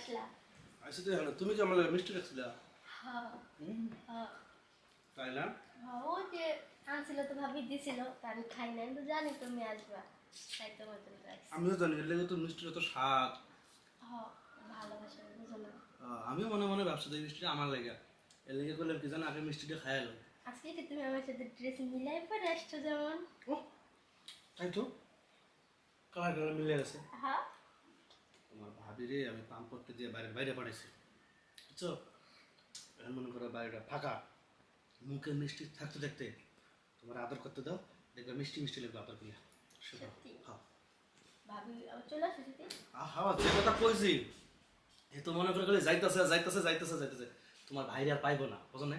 আসলা? আচ্ছা তো এখন তুমি কি আমার লাগে মিষ্টি রাখছিলা? হ্যাঁ হ্যাঁ তাই না? হ্যাঁ, ওই যে আনছিল তো ভাবি দিছিল, তা আমি খাই নাই, কিন্তু জানি তুমি আসবা, তাই তোমার জন্য রাখছি। আমিও জানি এর লেগে তো মিষ্টির এত স্বাদ। হ্যাঁ, ভালোবাসা বুঝো না। আমিও মনে মনে ভাবছি যে এই মিষ্টিটা আমার লাগে, এর লেগে করলাম কি জানো, আগে মিষ্টিটা খাই এলো। আজকে কি তুমি আমার সাথে ড্রেস মিলাই পরে আসছো যেমন? ও তাই তো, কালার কালার মিলে গেছে। হ্যাঁ তোমার ভাবি রে আমি পাম্প করতে দিয়ে বাইরে বাইরে পাঠাইছি, বুঝছো? এখন মনে করো বাড়িটা ফাঁকা, মুখে মিষ্টি থাকতে থাকতে তোমার আদর করতে দাও, দেখবে মিষ্টি মিষ্টি লাগবে আদর করলে। সত্যি? হ্যাঁ ভাবি আবার চলে আসো যদি। হ্যাঁ, যে কথা কইছি এ তো মনে করে গেলে যাইতেছে যাইতেছে যাইতেছে যাইতেছে, তোমার ভাইরে আর পাইবো না, বুঝো না?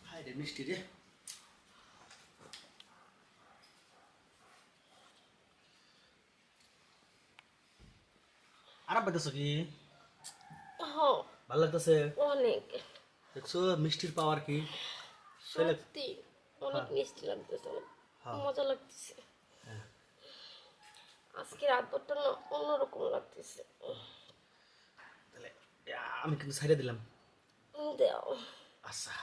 হাই রে মিষ্টি রে। আরাম পাইতেছো কি? হ্যাঁ ভালো লাগতেছে? অনেক, দেখছো মিষ্টির পাওয়ার কি? সত্যি অনেক হ্যাঁ। মিষ্টি লাগতেছে, হ্যাঁ। মজা লাগতেছে। হ্যাঁ। আজকে রাতটা না অন্যরকম লাগতেছে। তাহলে আমি কিন্তু ছাইড়ে দিলাম। দাও। আচ্ছা।